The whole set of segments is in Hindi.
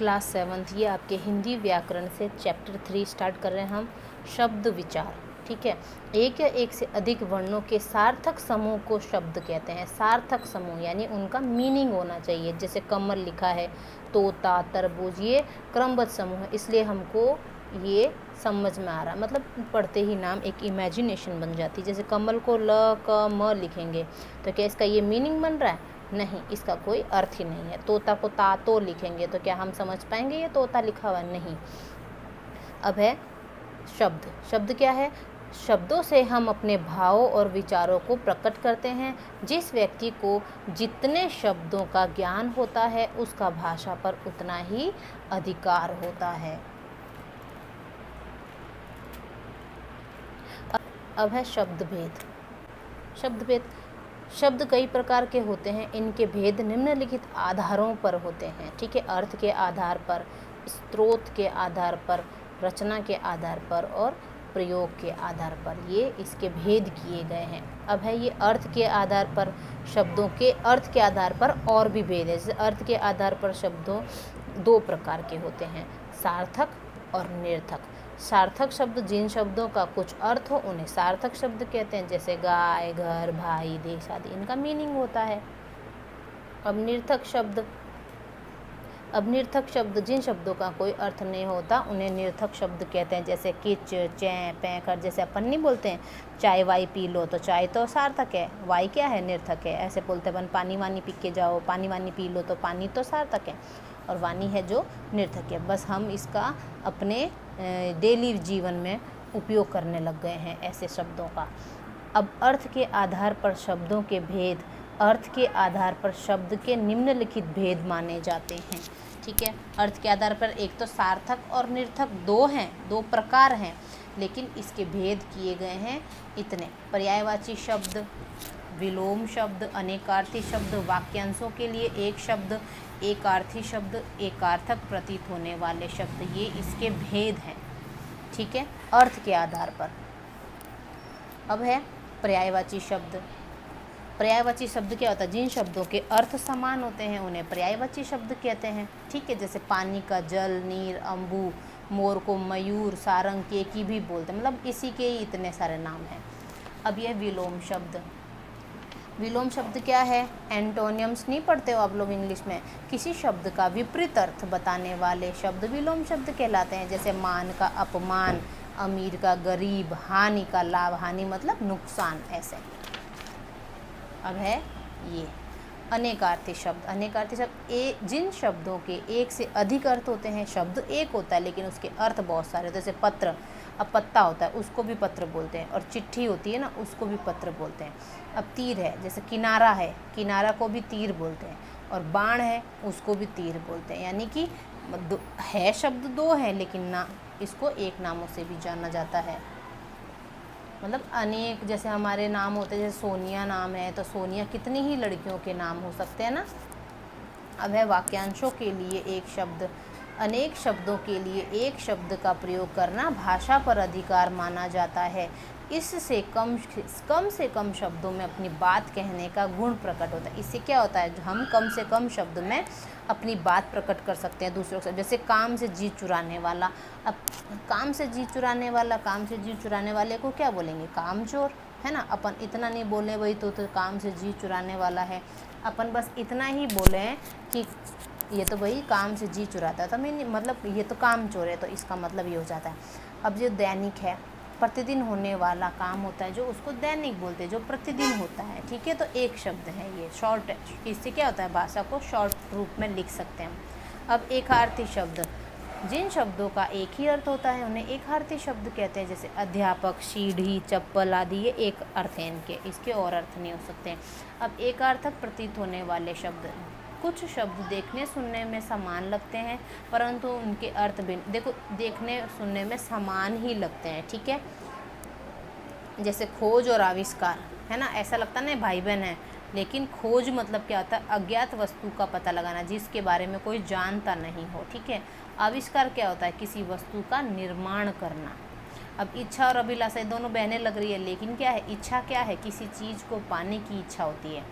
क्लास 7th ये आपके हिंदी व्याकरण से चैप्टर 3 स्टार्ट कर रहे हैं हम। शब्द विचार, ठीक है। एक या एक से अधिक वर्णों के सार्थक समूह को शब्द कहते हैं। सार्थक समूह यानी उनका मीनिंग होना चाहिए। जैसे कमल लिखा है, तोता, तरबूज, ये क्रमबद्ध समूह है, इसलिए हमको ये समझ में आ रहा है। मतलब पढ़ते ही नाम एक इमेजिनेशन बन जाती है। जैसे कमल को ल क म लिखेंगे तो क्या इसका ये मीनिंग बन रहा है? नहीं, इसका कोई अर्थ ही नहीं है। तोता को तातो लिखेंगे तो क्या हम समझ पाएंगे ये तोता लिखा हुआ? नहीं। अब है शब्द। शब्द क्या है? शब्दों से हम अपने भावों और विचारों को प्रकट करते हैं। जिस व्यक्ति को जितने शब्दों का ज्ञान होता है उसका भाषा पर उतना ही अधिकार होता है। अब है शब्द भेद। शब्द भेद, शब्द कई प्रकार के होते हैं। इनके भेद निम्नलिखित आधारों पर होते हैं, ठीक है। अर्थ के आधार पर, स्रोत के आधार पर, रचना के आधार पर और प्रयोग के आधार पर ये इसके भेद किए गए हैं। अब है ये अर्थ के आधार पर, शब्दों के अर्थ के आधार पर और भी भेद है। जैसे अर्थ के आधार पर शब्दों दो प्रकार के होते हैं, सार्थक और निरर्थक। सार्थक शब्द जिन शब्दों का कुछ अर्थ हो उन्हें सार्थक शब्द कहते हैं। जैसे गाय, घर, भाई, देश आदि, इनका मीनिंग होता है। अब निरर्थक शब्द जिन शब्दों का कोई अर्थ नहीं होता उन्हें निरर्थक शब्द कहते हैं। जैसे किच, चै, पैकर। जैसे अपन नहीं बोलते हैं चाय वाई पी लो, तो चाय तो सार्थक है, वाई क्या है? निरर्थक है। ऐसे बोलते अपन पानी वानी पी के जाओ, पानी वानी पी लो, तो पानी तो सार्थक है और वानी है जो निरर्थक है। बस हम इसका अपने डेली जीवन में उपयोग करने लग गए हैं ऐसे शब्दों का। अब अर्थ के आधार पर शब्दों के भेद। अर्थ के आधार पर शब्द के निम्नलिखित भेद माने जाते हैं, ठीक है। अर्थ के आधार पर एक तो सार्थक और निरर्थक दो हैं, दो प्रकार हैं, लेकिन इसके भेद किए गए हैं इतने। पर्यायवाची शब्द, विलोम शब्द, अनेकार्थी शब्द, वाक्यांशों के लिए एक शब्द, एकार्थी शब्द, एकार्थक प्रतीत होने वाले शब्द, ये इसके भेद हैं, ठीक है, अर्थ के आधार पर। अब है पर्यायवाची शब्द। पर्यायवाची शब्द क्या होता है? जिन शब्दों के अर्थ समान होते हैं उन्हें पर्यायवाची शब्द कहते हैं, ठीक है। जैसे पानी का जल, नीर, अम्बू, मोर को मयूर, सारंग के की भी बोलते हैं, मतलब इसी के ही इतने सारे नाम हैं। अब यह विलोम शब्द। विलोम शब्द क्या है? एंटोनियम्स नहीं पढ़ते हो आप लोग इंग्लिश में? किसी शब्द का विपरीत अर्थ बताने वाले शब्द विलोम शब्द कहलाते हैं। जैसे मान का अपमान, अमीर का गरीब, हानि का लाभ, हानि मतलब नुकसान, ऐसे। अब है ये अनेकार्थी शब्द। अनेकार्थी शब्द जिन शब्दों के एक से अधिक अर्थ होते हैं। शब्द एक होता है लेकिन उसके अर्थ बहुत सारे होते हैं। जैसे पत्र, अब पत्ता होता है उसको भी पत्र बोलते हैं, और चिट्ठी होती है ना उसको भी पत्र बोलते हैं। अब तीर है, जैसे किनारा है, किनारा को भी तीर बोलते हैं, और बाण है उसको भी तीर बोलते हैं। यानी कि है शब्द दो हैं लेकिन ना इसको एक नामों से भी जाना जाता है। मतलब अनेक, जैसे हमारे नाम होते हैं, जैसे सोनिया नाम है तो सोनिया कितनी ही लड़कियों के नाम हो सकते हैं ना। अब है वाक्यांशों के लिए एक शब्द। अनेक शब्दों के लिए एक शब्द का प्रयोग करना भाषा पर अधिकार माना जाता है। इससे कम से कम शब्दों में अपनी बात कहने का गुण प्रकट होता है। इससे क्या होता है? हम कम से कम शब्द में अपनी बात प्रकट कर सकते हैं दूसरों से। जैसे काम से जी चुराने वाला। अब काम से जी चुराने वाले को क्या बोलेंगे? कामचोर, है ना। अपन इतना नहीं बोले वही तो काम से जी चुराने वाला है। अपन बस इतना ही बोले कि ये तो भाई काम से जी चुराता है, तो मतलब ये तो काम चोर है, तो इसका मतलब ये हो जाता है। अब जो दैनिक है, प्रतिदिन होने वाला काम होता है जो उसको दैनिक बोलते हैं, जो प्रतिदिन होता है, ठीक है। तो एक शब्द है ये, शॉर्ट है। इससे क्या होता है? भाषा को शॉर्ट रूप में लिख सकते हैं। अब एकार्थी शब्द। जिन शब्दों का एक ही अर्थ होता है उन्हें एकार्थी शब्द कहते हैं। जैसे अध्यापक, सीढ़ी, चप्पल आदि, ये एक अर्थ हैं इनके, इसके और अर्थ नहीं हो सकते हैं। अब एकार्थक प्रतीत होने वाले शब्द। कुछ शब्द देखने सुनने में समान लगते हैं परंतु उनके अर्थ भिन्न। देखो, देखने सुनने में समान ही लगते हैं, ठीक है। जैसे खोज और आविष्कार, है ना, ऐसा लगता नहीं भाई बहन है, लेकिन खोज मतलब क्या होता है? अज्ञात वस्तु का पता लगाना जिसके बारे में कोई जानता नहीं हो, ठीक है। आविष्कार क्या होता है? किसी वस्तु का निर्माण करना। अब इच्छा और अभिलाषा दोनों बहने लग रही है, लेकिन क्या है? इच्छा क्या है? किसी चीज़ को पाने की इच्छा होती है।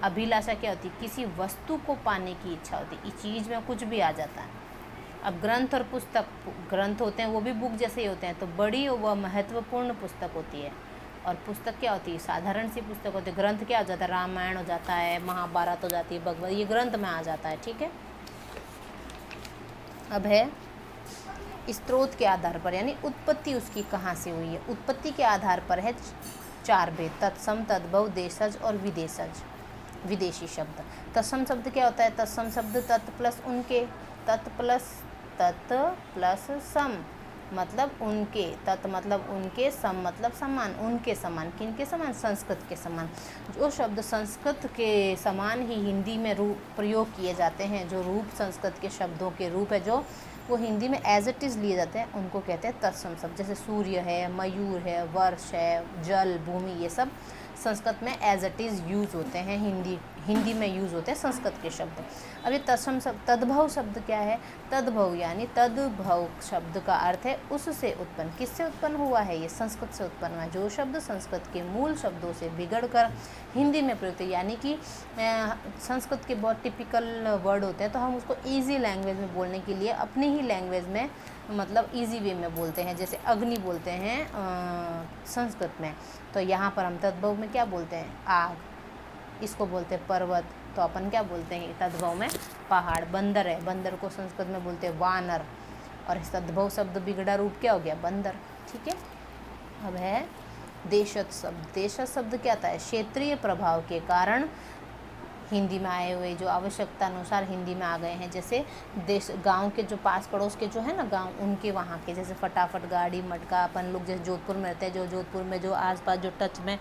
अभिलाषा क्या होती है? किसी वस्तु को पाने की इच्छा होती है। इस चीज़ में कुछ भी आ जाता है, अब ग्रंथ और पुस्तक, ग्रंथ होते हैं वो भी बुक जैसे ही होते हैं, तो बड़ी व महत्वपूर्ण पुस्तक होती है। और पुस्तक क्या होती है, साधारण सी पुस्तक होती है। ग्रंथ क्या हो जाता है, रामायण हो जाता है, महाभारत हो जाती है, भगवत, ये ग्रंथ में आ जाता है। ठीक है, अब है स्रोत के आधार पर, यानी उत्पत्ति उसकी कहाँ से हुई है। उत्पत्ति के आधार पर है 4 भेद, तत्सम, तद्भव, देशज और विदेशज, विदेशी शब्द। तत्सम शब्द क्या होता है, तत्सम शब्द तत् प्लस उनके, तत् प्लस सम मतलब उनके, तत् मतलब उनके, सम मतलब समान, उनके समान, किनके समान, संस्कृत के समान। जो शब्द संस्कृत के समान ही हिंदी में प्रयोग किए जाते हैं, जो रूप संस्कृत के शब्दों के रूप है जो वो हिंदी में एज इट इज़ लिए जाते हैं, उनको कहते हैं तत्सम शब्द। जैसे सूर्य है, मयूर है, वर्ष है, जल, भूमि, ये सब संस्कृत में एज इट इज़ यूज़ होते हैं, हिंदी में यूज़ होते हैं संस्कृत के शब्द। अब ये तत्सम शब्द, तद्भव शब्द क्या है, तद्भव यानी तद्भव शब्द का अर्थ है उससे उत्पन्न। किससे उत्पन्न हुआ है, ये संस्कृत से उत्पन्न हुआ है। जो शब्द संस्कृत के मूल शब्दों से बिगड़कर हिंदी में प्रयुक्त, यानी कि संस्कृत के बहुत टिपिकल वर्ड होते हैं, तो हम उसको ईजी लैंग्वेज में बोलने के लिए अपनी ही लैंग्वेज में, मतलब इजी वे में बोलते हैं। जैसे अग्नि बोलते हैं संस्कृत में, तो यहाँ पर हम तद्भव में क्या बोलते हैं, आग। इसको बोलते हैं पर्वत, तो अपन क्या बोलते हैं तद्भव में, पहाड़। बंदर है, बंदर को संस्कृत में बोलते हैं वानर, और तद्भव शब्द बिगड़ा रूप क्या हो गया, बंदर। ठीक है, अब है देशज शब्द। देशज शब्द क्या था है, क्षेत्रीय प्रभाव के कारण हिंदी में आए हुए, जो आवश्यकता अनुसार हिंदी में आ गए हैं। जैसे देश, गांव के जो पास पड़ोस के जो है ना गांव, उनके वहाँ के, जैसे फटाफट, गाड़ी, मटका। अपन लोग जैसे जोधपुर में रहते हैं, जो जोधपुर में जो आसपास जो टच में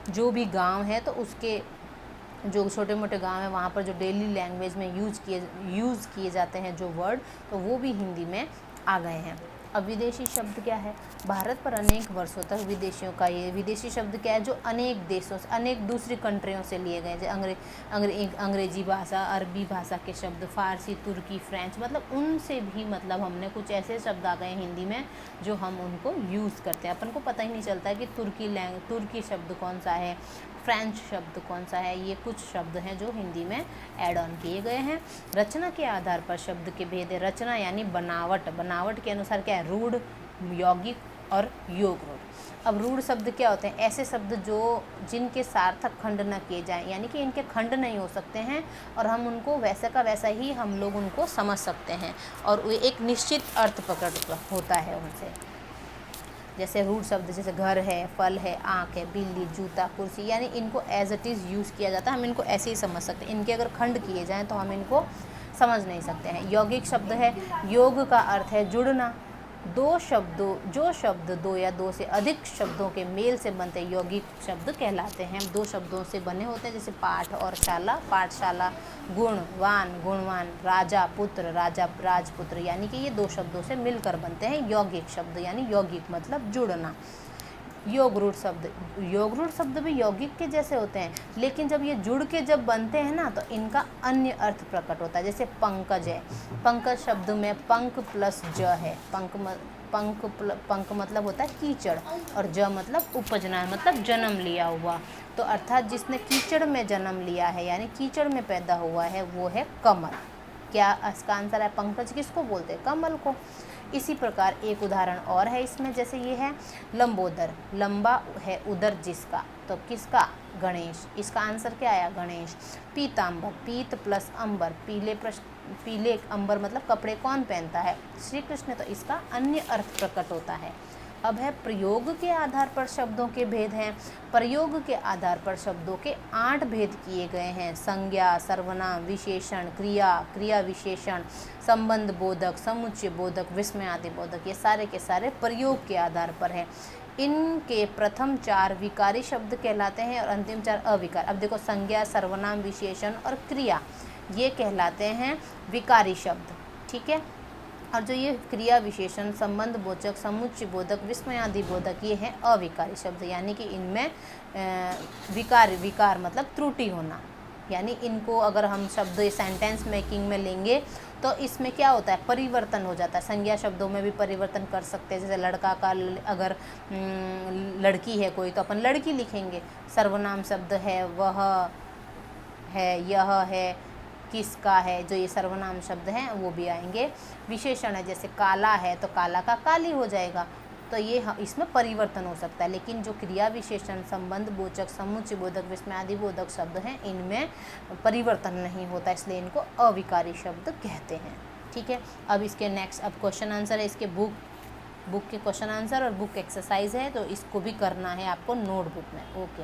जो भी गांव है, तो उसके जो छोटे मोटे गांव है वहाँ पर जो डेली लैंग्वेज में यूज़ किए जाते हैं जो वर्ड, तो वो भी हिंदी में आ गए हैं। अब विदेशी शब्द क्या है, भारत पर अनेक वर्षों तक विदेशियों का, ये विदेशी शब्द क्या है, जो अनेक देशों से, अनेक दूसरी कंट्रियों से लिए गए, जैसे अंग्रेजी भाषा, अरबी भाषा के शब्द, फारसी, तुर्की, फ्रेंच, मतलब उनसे भी, मतलब हमने कुछ ऐसे शब्द आ गए हिंदी में जो हम उनको यूज़ करते हैं। अपन को पता ही नहीं चलता है कि तुर्की शब्द कौन सा है, फ्रेंच शब्द कौन सा है। ये कुछ शब्द हैं जो हिंदी में ऐड ऑन किए गए हैं। रचना के आधार पर शब्द के भेद है। रचना यानी बनावट, बनावट के अनुसार क्या है, रूढ़, यौगिक और योग रूढ़। अब रूढ़ शब्द क्या होते हैं, ऐसे शब्द जो जिनके सार्थक खंड न किए जाएं, यानी कि इनके खंड नहीं हो सकते हैं और हम उनको वैसा का वैसा ही हम लोग उनको समझ सकते हैं, और वे एक निश्चित अर्थ पकड़ होता है उनसे। जैसे रूढ़ शब्द, जैसे घर है, फल है, आँख है, बिल्ली, जूता, कुर्सी, यानी इनको एज इट इज़ यूज़ किया जाता है, हम इनको ऐसे ही समझ सकते हैं। इनके अगर खंड किए जाएं तो हम इनको समझ नहीं सकते हैं। यौगिक शब्द है, योग का अर्थ है जुड़ना। जो शब्द दो या दो से अधिक शब्दों के मेल से बनते हैं यौगिक शब्द कहलाते हैं। दो शब्दों से बने होते हैं, जैसे पाठ और शाला, पाठशाला, गुणवान, गुणवान, राजा, पुत्र, राजपुत्र, यानी कि ये दो शब्दों से मिलकर बनते हैं यौगिक शब्द, यानी यौगिक मतलब जुड़ना। योग रूढ़ शब्द भी यौगिक के जैसे होते हैं, लेकिन जब ये जुड़ के जब बनते हैं ना, तो इनका अन्य अर्थ प्रकट होता है। जैसे पंकज है, पंकज शब्द में पंक प्लस ज है। पंक मतलब होता है कीचड़, और ज मतलब उपजना, मतलब जन्म लिया हुआ। तो अर्थात जिसने कीचड़ में जन्म लिया है, यानी कीचड़ में पैदा हुआ है, वो है कमल। क्या इसका आंसर है, पंकज किसको बोलते हैं, कमल को। इसी प्रकार एक उदाहरण और है इसमें, जैसे ये है लंबोदर, लंबा है उदर जिसका, तो किसका, गणेश। इसका आंसर क्या आया, गणेश। पीतांबर, पीत प्लस अंबर, पीले अंबर मतलब कपड़े कौन पहनता है, श्री कृष्ण, तो इसका अन्य अर्थ प्रकट होता है। अब है प्रयोग के आधार पर शब्दों के भेद हैं। प्रयोग के आधार पर शब्दों के 8 भेद किए गए हैं। संज्ञा, सर्वनाम, विशेषण, क्रिया, क्रिया विशेषण, संबंध बोधक, समुच्चय बोधक, विस्मयादि बोधक, ये सारे के सारे प्रयोग के आधार पर हैं। इनके प्रथम 4 विकारी शब्द कहलाते हैं और अंतिम 4 अविकार। अब देखो, संज्ञा, सर्वनाम, विशेषण और क्रिया, ये कहलाते हैं विकारी शब्द, ठीक है। और जो ये क्रिया विशेषण, संबंध बोधक, समुच्चय बोधक, विस्मयादि बोधक, ये हैं अविकारी शब्द, यानी कि इनमें विकार मतलब त्रुटि होना। यानी इनको अगर हम शब्द सेंटेंस मेकिंग में लेंगे तो इसमें क्या होता है, परिवर्तन हो जाता है। संज्ञा शब्दों में भी परिवर्तन कर सकते हैं, जैसे लड़का का अगर लड़की है कोई, तो अपन लड़की लिखेंगे। सर्वनाम शब्द है, वह है, यह है, किसका है, जो ये सर्वनाम शब्द हैं वो भी आएंगे। विशेषण है, जैसे काला है तो काला का काली हो जाएगा, तो ये इसमें परिवर्तन हो सकता है। लेकिन जो क्रिया विशेषण, संबंध बोधक, समुच्चय बोधक, विस्मयादि बोधक शब्द हैं इनमें परिवर्तन नहीं होता, इसलिए इनको अविकारी शब्द कहते हैं। ठीक है, अब इसके नेक्स्ट अब क्वेश्चन आंसर है, इसके बुक के क्वेश्चन आंसर और बुक एक्सरसाइज है, तो इसको भी करना है आपको नोटबुक में। ओके।